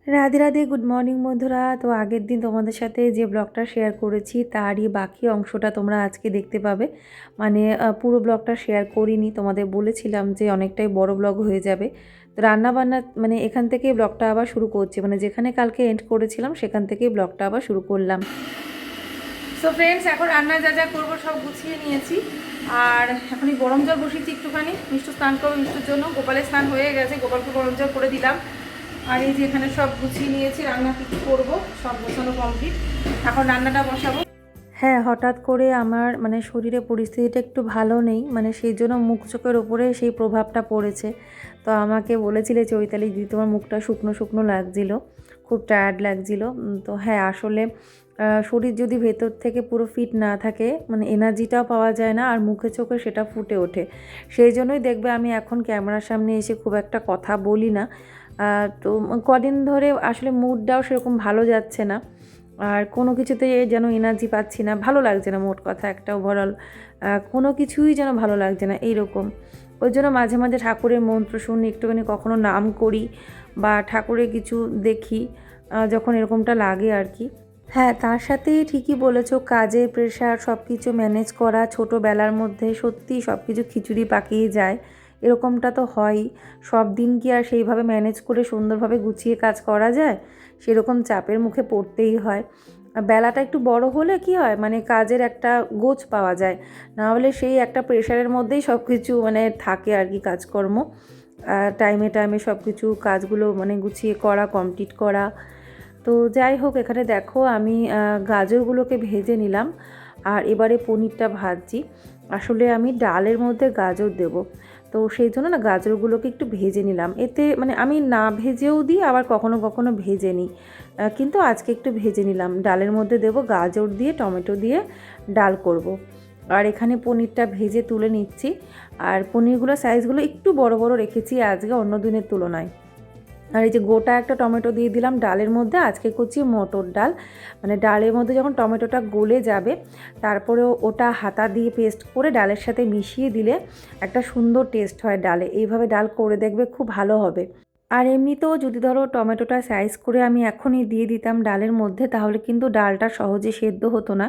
Radhe Radhe, good morning বন্ধুরা। তো আগের দিন তোমাদের সাথে যে ব্লগটা শেয়ার করেছি তারই বাকি অংশটা তোমরা আজকে দেখতে পাবে। মানে পুরো ব্লগটা শেয়ার করিনি, তোমাদের বলেছিলাম যে অনেকটাই বড় ব্লগ হয়ে যাবে। তো রান্নাবান্না মানে এখান থেকেই ব্লগটা আবার শুরু করছি, মানে যেখানে কালকে এন্ড করেছিলাম সেখান থেকেই ব্লগটা আবার শুরু করলাম। সো ফ্রেন্ডস, এখন রান্না যা যা করবো সব গুছিয়ে নিয়েছি। আর এখনই গরম জল বসিয়েছি একটুখানি, মিষ্টু স্নান করবো, মিষ্টুর জন্য। গোপালের স্নান হয়ে গেছে, গোপালকে গরম জল করে দিলাম। আর এই যে এখানে সব গুছিয়ে নিয়েছি, রান্না কিছু করবো, সব গোছানো কমপ্লিট। এখন রান্নাটা বসাবো। হ্যাঁ, হঠাৎ করে আমার মানে শরীরে পরিস্থিতিটা একটু ভালো নেই, মানে সেই জন্য মুখ চোখের ওপরে সেই প্রভাবটা পড়েছে। তো আমাকে বলেছিলে চৈতালি দিদি তোমার মুখটা শুকনো শুকনো লাগছিল, খুব টায়ার্ড লাগছিল। তো হ্যাঁ, আসলে শরীর যদি ভেতর থেকে পুরো ফিট না থাকে, মানে এনার্জিটাও পাওয়া যায় না, আর মুখে চোখে সেটা ফুটে ওঠে। সেই জন্যই দেখবে আমি এখন ক্যামেরার সামনে এসে খুব একটা কথা বলি না। তো কদিন ধরে আসলে মুডটাও সেরকম ভালো যাচ্ছে না, আর কোনো কিছুতে যেন এনার্জি পাচ্ছি না, ভালো লাগছে না, মোট কথা একটা ওভারঅল কোনো কিছুই যেন ভালো লাগছে না এইরকম। ওই জন্য মাঝে মাঝে ঠাকুরের মন্ত্র শুনি, একটুখানি কখনো নাম করি বা ঠাকুরের কিছু দেখি যখন এরকমটা লাগে আর কি। হ্যাঁ, তার সাথে ঠিকই বলেছো, কাজের প্রেশার সব কিছু ম্যানেজ করা ছোটোবেলার মধ্যে সত্যিই সব কিছু খিচুড়ি পাকিয়ে যায়, এরকমটা তো হয়ই। সব দিন কি আর সেইভাবে ম্যানেজ করে সুন্দরভাবে গুছিয়ে কাজ করা যায়? সেরকম চাপের মুখে পড়তেই হয়। বেলাটা একটু বড় হলে কি হয়, মানে কাজের একটা গোছ পাওয়া যায়, না হলে সেই একটা প্রেশারের মধ্যেই সব কিছু মানে থাকে আর কি, কাজকর্ম টাইমে টাইমে সব কিছু কাজগুলো মানে গুছিয়ে করা, কমপ্লিট করা। তো যাই হোক, এখানে দেখো আমি গাজরগুলোকে ভেজে নিলাম, আর এবারে পনিরটা ভাজছি। আসলে আমি ডালের মধ্যে গাজর দেব, তো সেই জন্য না গাজরগুলোকে একটু ভেজে নিলাম। এতে মানে আমি না ভেজেও দিই, আবার কখনো কখনো ভেজে নিই, কিন্তু আজকে একটু ভেজে নিলাম। ডালের মধ্যে দেব গাজর দিয়ে, টমেটো দিয়ে ডাল করব। আর এখানে পনিরটা ভেজে তুলে নিচ্ছি, আর পনিরগুলো সাইজগুলো একটু বড় বড় রেখেছি আজকে অন্য দিনের তুলনায়। আর এই যে গোটা একটা টমেটো দিয়ে দিলাম ডালের মধ্যে, আজকে করছি মটর ডাল। মানে ডালের মধ্যে যখন টমেটোটা গলে যাবে, তারপরে ওটা হাতা দিয়ে পেস্ট করে ডালের সাথে মিশিয়ে দিলে একটা সুন্দর টেস্ট হয় ডালে। এইভাবে ডাল করে দেখবে, খুব ভালো হবে। আর এমনিতেও যদি ধরো টমেটোটা সাইজ করে আমি এখনই দিয়ে দিতাম ডালের মধ্যে, তাহলে কিন্তু ডালটা সহজে সেদ্ধ হতো না।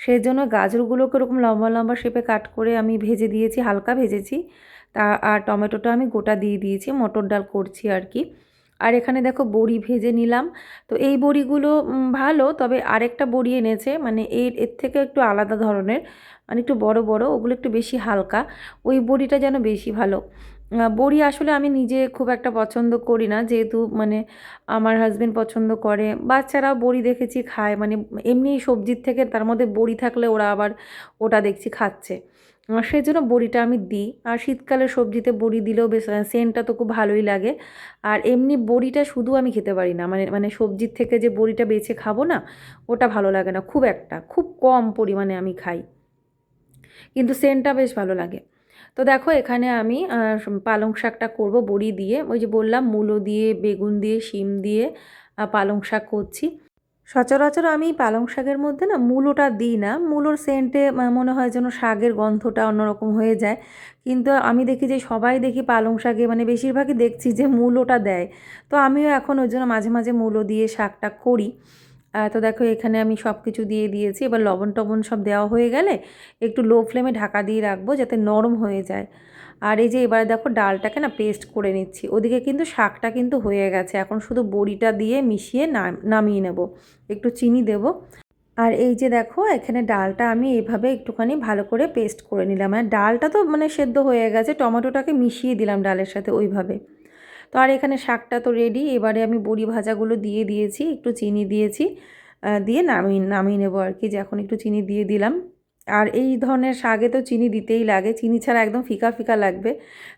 সেই জন্য গাজরগুলোকে ওরকম লম্বা লম্বা শেপে কাট করে আমি ভেজে দিয়েছি, হালকা ভেজেছি। আর টমেটোটা আমি গোটা দিয়ে দিয়েছি, মটর ডাল করছি আর কি। আর এখানে দেখো বড়ি ভেজে নিলাম। তো এই বড়িগুলো ভালো, তবে আরেকটা বড়ি এনেছে, মানে এর থেকে একটু আলাদা ধরনের, মানে একটু বড় বড়, ওগুলো একটু বেশি হালকা। ওই বড়িটা যেন বেশি ভালো। বড়ি আসলে আমি নিজে খুব একটা পছন্দ করি না, যেহেতু মানে আমার হাজবেন্ড পছন্দ করে, বাচ্চারাও বড়ি দেখেছি খায়, মানে এমনি সবজির থেকে তার মধ্যে বড়ি থাকলে ওরা আবার ওটা দেখছি খাচ্ছে। সেই জন্য বড়িটা আমি দিই। আর শীতকালের সবজিতে বড়ি দিলেও বেশ সেন্টটা তো খুব ভালোই লাগে। আর এমনি বড়িটা শুধু আমি খেতে পারি না, মানে মানে সবজির থেকে যে বড়িটা বেছে খাবো না, ওটা ভালো লাগে না, খুব একটা, খুব কম পরিমাণে আমি খাই, কিন্তু সেন্টটা বেশ ভালো লাগে। তো দেখো এখানে আমি পালং শাকটা করব বড়ি দিয়ে, ওই যে বললাম মূলো দিয়ে, বেগুন দিয়ে, শিম দিয়ে পালং শাক করছি। সচরাচর আমি পালং শাকের মধ্যে না মূলোটা দিই না, মূলোর সেন্টে মনে হয় যেন শাকের গন্ধটা অন্যরকম হয়ে যায়। কিন্তু আমি দেখি যে সবাই দেখি পালং শাকে, মানে বেশিরভাগই দেখছি যে মূলোটা দেয়। তো আমিও এখন ওই জন্য মাঝে মাঝে মূলো দিয়ে শাকটা করি। তো দেখো এখানে আমি সব কিছু দিয়ে দিয়েছি, এবার লবণ টবণ সব দেওয়া হয়ে গেলে একটু লো ফ্লেমে ঢাকা দিয়ে রাখবো যাতে নরম হয়ে যায়। আর এই যে এবারে দেখো ডালটাকে না পেস্ট করে নিচ্ছি, ওদিকে কিন্তু শাকটা কিন্তু হয়ে গেছে, এখন শুধু বড়িটা দিয়ে মিশিয়ে নামিয়ে নেব, একটু চিনি দেব। আর এই যে দেখো এখানে ডালটা আমি এইভাবে একটুখানি ভালো করে পেস্ট করে নিলাম, আর ডালটা তো মানে সেদ্ধ হয়ে গেছে, টমেটোটাকে মিশিয়ে দিলাম ডালের সাথে ওইভাবে। তো আর এখানে শাকটা তো রেডি, এবারে আমি বড়ি ভাজাগুলো দিয়ে দিয়েছি, একটু চিনি দিয়েছি, দিয়ে নামিয়ে নেবো আর কি, যে এখন একটু চিনি দিয়ে দিলাম। আর এই ধরনের শাকে তো চিনি দিতেই লাগে, চিনি ছাড়া একদম ফিকা ফিকা লাগবে।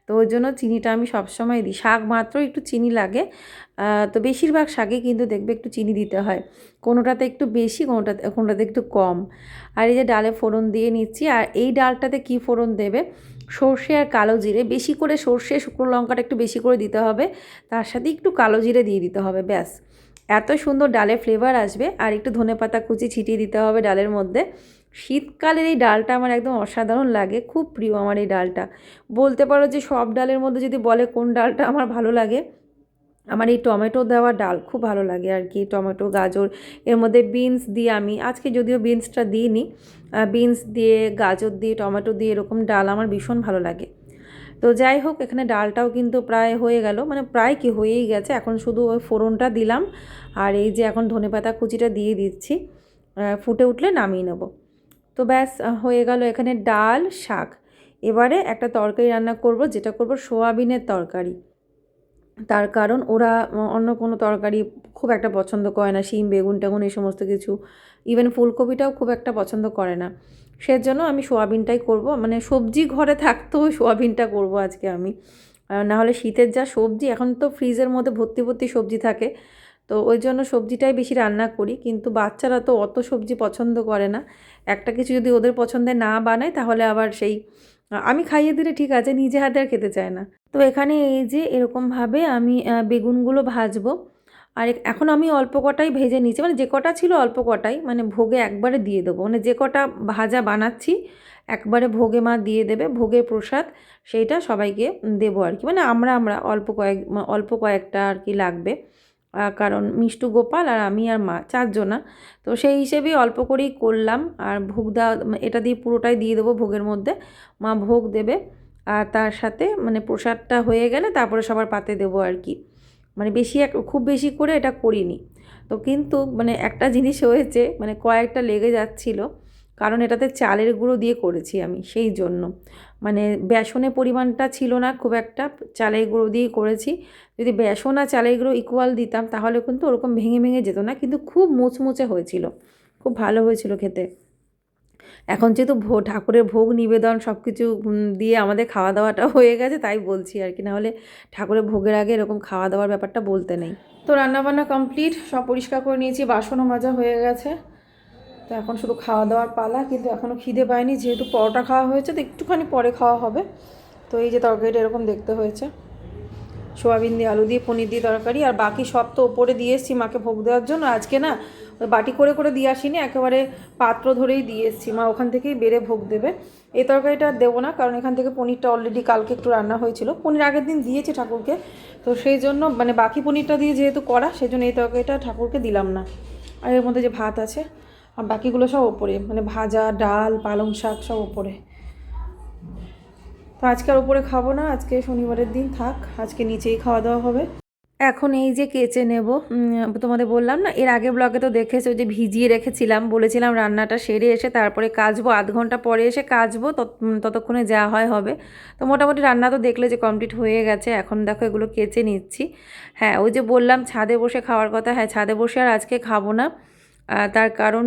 তো ওই জন্য চিনিটা আমি সবসময় দিই, শাক মাত্র একটু চিনি লাগে। তো বেশিরভাগ শাকে কিন্তু দেখবে একটু চিনি দিতে হয়, কোনোটাতে একটু বেশি, কোনোটাতে একটু কম। আর এই যে ডালে ফোড়ন দিয়ে নিচ্ছি, আর এই ডালটাতে কি ফোড়ন দেবে, সর্ষে আর কালো জিরে, বেশি করে সর্ষে, শুকনো লঙ্কাটা একটু বেশি করে দিতে হবে, তার সাথে একটু কালো জিরে দিয়ে দিতে হবে, ব্যাস এত সুন্দর ডালে ফ্লেভার আসবে। আর একটু ধনেপাতা কুচি ছিটিয়ে দিতে হবে ডালের মধ্যে, শীতকালের এই ডালটা আমার একদম অসাধারণ লাগে, খুব প্রিয় আমার এই ডালটা। বলতে পারো যে সব ডালের মধ্যে যদি বলে কোন ডালটা আমার ভালো লাগে, আমার এই টমেটো দেওয়া ডাল খুব ভালো লাগে আর কি। টমেটো, গাজর, এর মধ্যে বিনস দিয়ে, আমি আজকে যদিও বিনসটা দিইনি, বিনস দিয়ে, গাজর দিয়ে, টমেটো দিয়ে এরকম ডাল আমার ভীষণ ভালো লাগে। তো যাই হোক, এখানে ডালটাও কিন্তু প্রায় হয়ে গেল, মানে প্রায় কি হয়েই গেছে। এখন শুধু ওই ফোড়নটা দিলাম, আর এই যে এখন ধনেপাতা কুচিটা দিয়ে দিচ্ছি, ফুটে উঠলে নামিয়ে নেব। তো ব্যাস হয়ে গেল এখানে ডাল, শাক। এবারে একটা তরকারি রান্না করব, যেটা করব সোয়াবিনের তরকারি। তার কারণ ওরা অন্য কোনো তরকারি খুব একটা পছন্দ করে না, শিম, বেগুন টেগুন এই সমস্ত কিছু, ইভেন ফুলকপিটাও খুব একটা পছন্দ করে না। সেজন্য আমি সোয়াবিনটাই করব, মানে সবজি ঘরে থাকতেও সোয়াবিনটা করব আজকে আমি। নাহলে শীতের যা সবজি, এখন তো ফ্রিজের মধ্যে ভর্তি ভর্তি সবজি থাকে, তো ওই জন্য সবজিটাই বেশি রান্না করি। কিন্তু বাচ্চারা তো অত সবজি পছন্দ করে না, একটা কিছু যদি ওদের পছন্দে না বানায় তাহলে আবার সেই আমি খাইয়ে দিলে ঠিক আছে, নিজে হাতে আর খেতে চায় না। তো এখানে এই যে এরকমভাবে আমি বেগুনগুলো ভাজবো। আর এখন আমি অল্প কটাই ভেজে নিচ্ছি, মানে যে কটা ছিল অল্প কটাই, মানে ভোগে একবারে দিয়ে দেবো, মানে যে কটা ভাজা বানাচ্ছি একবারে ভোগে মা দিয়ে দেবে, ভোগের প্রসাদ সেইটা সবাইকে দেবো আর কি। মানে আমরা অল্প কয়েকটা আর কি লাগবে, কারণ মিষ্টু, গোপাল আর আমি আর মা, চারজনা। তো সেই হিসেবেই অল্প করেই করলাম। আর ভোগ দেওয়া, এটা দিয়ে পুরোটাই দিয়ে দেবো ভোগের মধ্যে, মা ভোগ দেবে। আর তার সাথে মানে প্রসাদটা হয়ে গেলে তারপরে সবার পাতে দেবো আর কি। মানে খুব বেশি করে এটা করিনি। তো কিন্তু মানে একটা জিনিস হয়েছে, মানে কয়েকটা লেগে যাচ্ছিলো, কারণ এটাতে চালের গুঁড়ো দিয়ে করেছি আমি, সেই জন্য মানে বেসনের পরিমাণটা ছিল না খুব একটা, চালের গুঁড়ো দিয়েই করেছি। যদি বেসন আর চালের গুঁড়ো ইকুয়াল দিতাম তাহলে কিন্তু ওরকম ভেঙে ভেঙে যেত না, কিন্তু খুব মুচমুচে হয়েছিল, খুব ভালো হয়েছিল খেতে। এখন যেহেতু ঠাকুরের ভোগ নিবেদন সব কিছু দিয়ে আমাদের খাওয়া দাওয়াটা হয়ে গেছে, তাই বলছি আর কি, নাহলে ঠাকুরের ভোগের আগে এরকম খাওয়া দাওয়ার ব্যাপারটা বলতে নেই। তো রান্নাবান্না কমপ্লিট, সব পরিষ্কার করে নিয়েছি, বাসনও মাজা হয়ে গেছে। তো এখন শুধু খাওয়া দাওয়ার পালা, কিন্তু এখনও খিদে পায়নি, যেহেতু পরোটা খাওয়া হয়েছে তো একটুখানি পরে খাওয়া হবে। তো এই যে তরকারিটা এরকম দেখতে হয়েছে, সোয়াবিন দিয়ে, আলু দিয়ে, পনির দিয়ে তরকারি। আর বাকি সব তো ওপরে দিয়ে এসেছি মাকে ভোগ দেওয়ার জন্য। আজকে না ওই বাটি করে করে দিয়ে আসিনি, একেবারে পাত্র ধরেই দিয়ে এসেছি, মা ওখান থেকেই বেড়ে ভোগ দেবে। এই তরকারিটা আর দেবো না, কারণ এখান থেকে পনিরটা অলরেডি কালকে একটু রান্না হয়েছিল, পনির আগের দিন দিয়েছি ঠাকুরকে, তো সেই জন্য মানে বাকি পনিরটা দিয়ে যেহেতু করা, সেই জন্য এই তরকারিটা ঠাকুরকে দিলাম না। আর এর মধ্যে যে ভাত আছে, আর বাকিগুলো সব ওপরে, মানে ভাজা, ডাল, পালং শাক সব ওপরে। তো আজকে আর ওপরে খাবো না, আজকে শনিবারের দিন থাক, আজকে নিচেই খাওয়া দাওয়া হবে। এখন এই যে কেচে নেব, তোমাদের বললাম না এর আগে ব্লগে তো দেখেছো যে ভিজিয়ে রেখেছিলাম, বলেছিলাম রান্নাটা সেরে এসে তারপরে কাচবো, আধ ঘন্টা পরে এসে কাচবো, ততক্ষণে যা হয় হবে। তো মোটামুটি রান্না তো দেখলে যে কমপ্লিট হয়ে গেছে, এখন দেখো এগুলো কেচে নিচ্ছি। হ্যাঁ, ওই যে বললাম ছাদে বসে খাওয়ার কথা, হ্যাঁ ছাদে বসে আর আজকে খাবো না। তার কারণ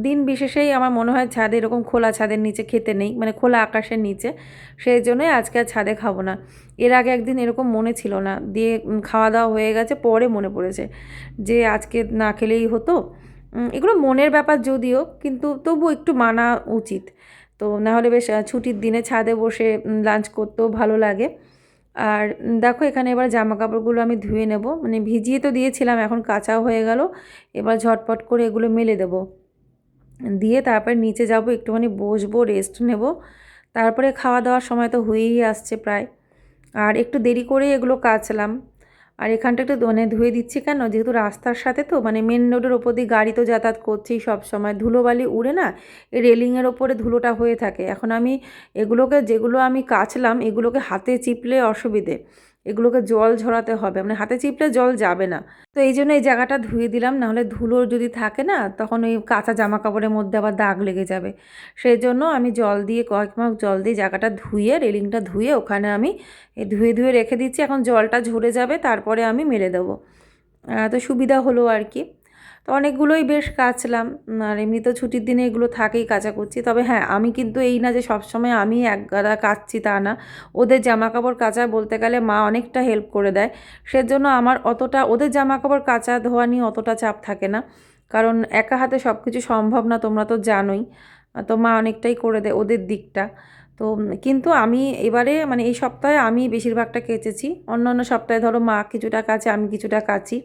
দিন বিশেষেই আমার মনে হয় ছাদে এরকম খোলা ছাদের নিচে খেতে নেই, মানে খোলা আকাশের নিচে, সেই জন্যই আজকে আর ছাদে খাবো না। এর আগে একদিন এরকম মনে ছিল না, দিয়ে খাওয়া দাওয়া হয়ে গেছে, পরে মনে পড়েছে যে আজকে না খেলেই হতো। এগুলো মনের ব্যাপার যদিও, কিন্তু তবু একটু মানা উচিত। তো নাহলে বেশ ছুটির দিনে ছাদে বসে লাঞ্চ করতেও ভালো লাগে। আর দেখো এখানে এবার জামা কাপড়গুলো আমি ধুয়ে নেব, মানে ভিজিয়ে তো দিয়েছিলাম, এখন কাচাও হয়ে গেল। এবার ঝটপট করে এগুলো মেলে দেব, দিয়ে তারপরে নিচে যাব, একটুখানি বসবো, রেস্ট নেব। তারপরে খাওয়া দাওয়ার সময় তো হয়েই আসছে প্রায়, আর একটু দেরি করে এগুলো কাচলাম। আর এখানটা একটু মানে ধুয়ে দিচ্ছি কেন, যেহেতু রাস্তার সাথে তো, মানে মেন রোডের ওপর দিয়ে গাড়ি তো যাতায়াত করছেই সব সময়, ধুলোবালি উড়ে না এই রেলিংয়ের ওপরে ধুলোটা হয়ে থাকে। এখন আমি এগুলোকে, যেগুলো আমি কাচলাম এগুলোকে হাতে চিপলে অসুবিধে, এগুলোকে জল ঝরাতে হবে, মানে হাতে চিপলে জল যাবে না। তো এই জন্য এই জায়গাটা ধুয়ে দিলাম, নাহলে ধুলো যদি থাকে না তখন ওই কাঁচা জামা কাপড়ের মধ্যে আবার দাগ লেগে যাবে। সেই জন্য আমি জল দিয়ে, কয়েক মগ জল দিয়ে জায়গাটা ধুয়ে, রেলিংটা ধুয়ে ওখানে আমি ধুয়ে ধুয়ে রেখে দিচ্ছি। এখন জলটা ঝরে যাবে, তারপরে আমি মেলে দেবো, তো সুবিধা হলো আর কি। তো অনেকগুলোই বেশ কাচলাম, আর এমনি তো ছুটির দিনে এগুলো থাকেই কাচাকুচি। তবে হ্যাঁ, আমি কিন্তু এই না যে সবসময় আমি এক গাদা কাচছি তা না, ওদের জামা কাপড় কাচা বলতে গেলে মা অনেকটা হেল্প করে দেয়, সেজন্য আমার অতটা ওদের জামা কাপড় কাচা ধোয়া নিয়ে অতটা চাপ থাকে না, কারণ একা হাতে সব কিছু সম্ভব না, তোমরা তো জানোই। তো মা অনেকটাই করে দেয় ওদের দিকটা। তো কিন্তু আমি এবারে মানে এই সপ্তাহে আমি বেশিরভাগটা কেচেছি, অন্য অন্য সপ্তাহে ধরো মা কিছুটা কাচে, আমি কিছুটা কাচি।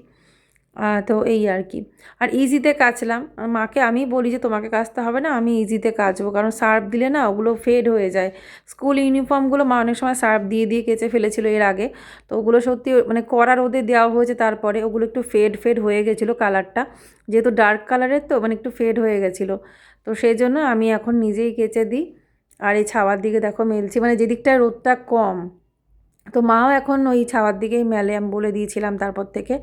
তো এই আর কি। আর ইজিতে কাচলাম, আর মাকে আমি বলি যে তোমাকে কাচতে হবে না, আমি ইজিতে কাচবো, কারণ সার্ফ দিলে না ওগুলো ফেড হয়ে যায়। স্কুল ইউনিফর্মগুলো মা অনেক সময় সার্ফ দিয়ে দিয়ে কেচে ফেলেছিল এর আগে, তো ওগুলো সত্যি মানে কড়া রোদে দেওয়া হয়েছে, তারপরে ওগুলো একটু ফেড ফেড হয়ে গেছিলো কালারটা, যেহেতু ডার্ক কালারের তো মানে একটু ফেড হয়ে গেছিলো। তো সেই জন্য আমি এখন নিজেই কেচে দিই। আর এই ছাওয়ার দিকে দেখো মেলছি, মানে যেদিকটায় রোদটা কম, তো মাও এখন ওই ছাওয়ার দিকেই মেলে। আমি বলে দিয়েছিলাম তারপর থেকে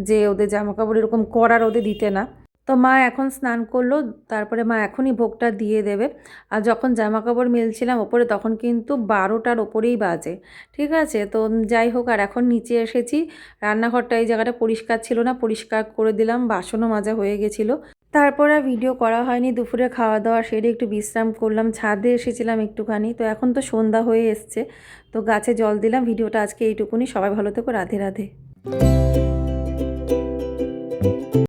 যে ওদের জামাকাপড় এরকম কড়া রোদে দিতে না। তো মা এখন স্নান করলো, তারপরে মা এখনই ভোগটা দিয়ে দেবে। আর যখন জামাকাপড় মেলছিলাম ওপরে তখন কিন্তু 12টার ওপরেই বাজে, ঠিক আছে। তো যাই হোক, আর এখন নিচে এসেছি, রান্নাঘরটা এই জায়গাটা পরিষ্কার ছিল না, পরিষ্কার করে দিলাম, বাসনও মাজা হয়ে গেছিলো। তারপর আর ভিডিও করা হয়নি, দুপুরে খাওয়া দাওয়া সেরে একটু বিশ্রাম করলাম, ছাদে এসেছিলাম একটুখানি। তো এখন তো সন্ধ্যা হয়ে এসছে, তো গাছে জল দিলাম। ভিডিওটা আজকে এইটুকুনি, সবাই ভালো থেকো, রাধে রাধে।